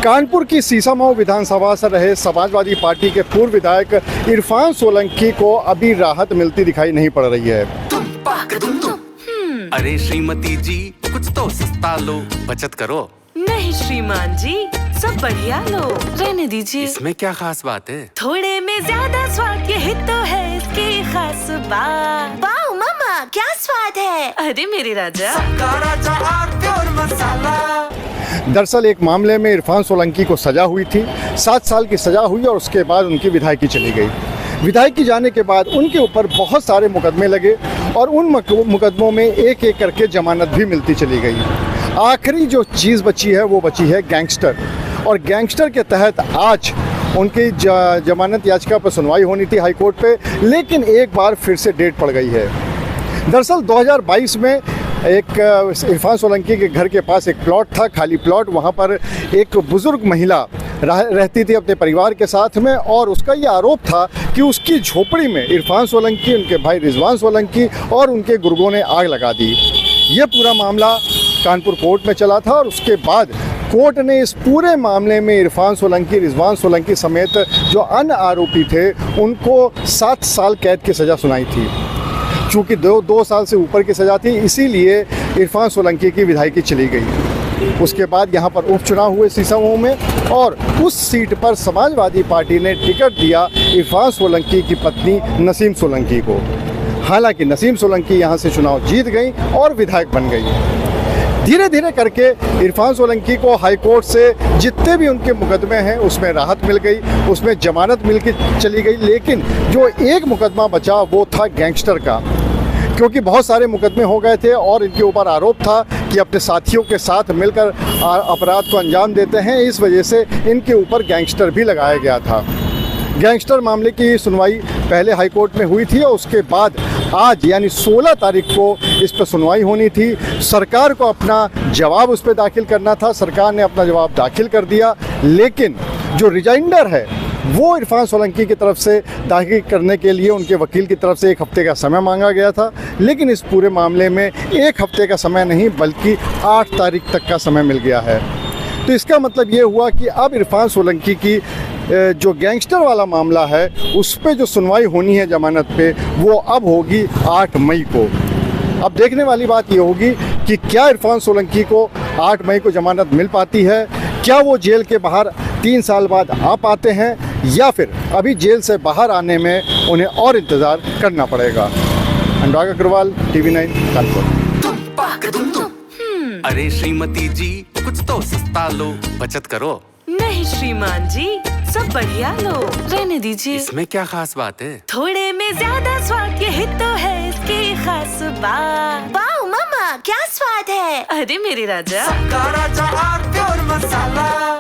कानपुर की सीसामऊ विधानसभा से रहे समाजवादी पार्टी के पूर्व विधायक इरफान सोलंकी को अभी राहत मिलती दिखाई नहीं पड़ रही है। अरे श्रीमती जी, कुछ तो सस्ता लो, बचत करो। नहीं श्रीमान जी, सब बढ़िया लो, रहने दीजिए। इसमें क्या खास बात है? थोड़े में ज्यादा स्वाद, यही तो है इसकी खास बात। वाओ मामा, क्या स्वाद है। अरे मेरे राजा, दरअसल एक मामले में इरफान सोलंकी को सजा हुई थी, 7 साल की सजा हुई और उसके बाद उनकी विधायकी चली गई। विधायकी जाने के बाद उनके ऊपर बहुत सारे मुकदमे लगे और उन मुकदमों में एक एक करके जमानत भी मिलती चली गई। आखिरी जो चीज़ बची है वो बची है गैंगस्टर, और गैंगस्टर के तहत आज उनकी जमानत याचिका पर सुनवाई होनी थी हाई कोर्ट पे, लेकिन एक बार फिर से डेट पड़ गई है। दरअसल 2022 में एक इरफान सोलंकी के घर के पास एक प्लॉट था, खाली प्लॉट। वहाँ पर एक बुज़ुर्ग महिला रहती थी अपने परिवार के साथ में, और उसका ये आरोप था कि उसकी झोपड़ी में इरफान सोलंकी, उनके भाई रिजवान सोलंकी और उनके गुर्गों ने आग लगा दी। ये पूरा मामला कानपुर कोर्ट में चला था और उसके बाद कोर्ट ने इस पूरे मामले में इरफान सोलंकी, रिजवान सोलंकी समेत जो अन्य आरोपी थे उनको 7 साल कैद की सज़ा सुनाई थी। चूँकि 2 साल से ऊपर की सज़ा थी, इसीलिए इरफान सोलंकी की विधायकी चली गई। उसके बाद यहाँ पर उपचुनाव हुए सीसामऊ में, और उस सीट पर समाजवादी पार्टी ने टिकट दिया इरफान सोलंकी की पत्नी नसीम सोलंकी को। हालांकि नसीम सोलंकी यहाँ से चुनाव जीत गई और विधायक बन गई। धीरे धीरे करके इरफान सोलंकी को हाई कोर्ट से जितने भी उनके मुकदमे हैं उसमें राहत मिल गई, उसमें जमानत मिल के चली गई। लेकिन जो एक मुकदमा बचा वो था गैंगस्टर का, क्योंकि बहुत सारे मुकदमे हो गए थे और इनके ऊपर आरोप था कि अपने साथियों के साथ मिलकर अपराध को अंजाम देते हैं। इस वजह से इनके ऊपर गैंगस्टर भी लगाया गया था। गैंगस्टर मामले की सुनवाई पहले हाई कोर्ट में हुई थी और उसके बाद आज यानी 16 तारीख को इस पर सुनवाई होनी थी। सरकार को अपना जवाब उस पर दाखिल करना था, सरकार ने अपना जवाब दाखिल कर दिया। लेकिन जो रिजाइंडर है वो इरफान सोलंकी की तरफ से दाखिल करने के लिए उनके वकील की तरफ से 1 हफ्ते का समय मांगा गया था, लेकिन इस पूरे मामले में 1 हफ्ते का समय नहीं बल्कि 8 तारीख तक का समय मिल गया है। तो इसका मतलब ये हुआ कि अब इरफान सोलंकी की जो गैंगस्टर वाला मामला है उस पे जो सुनवाई होनी है जमानत पे, वो अब होगी 8 मई को। अब देखने वाली बात ये होगी कि क्या इरफान सोलंकी को 8 मई को जमानत मिल पाती है, क्या वो जेल के बाहर 3 साल बाद आ पाते हैं, या फिर अभी जेल से बाहर आने में उन्हें और इंतज़ार करना पड़ेगा। अनुराग अग्रवाल, TV9 कानपुर। अरे श्रीमती जी, कुछ तो सस्ता लो, बचत करो। नहीं श्रीमान जी, सब बढ़िया लो, रहने दीजिए। इसमें क्या खास बात है? थोड़े में ज्यादा स्वाद, यही तो है इसकी खास बात। वाओ मामा, क्या स्वाद है। अरे मेरे राजा, मसाला।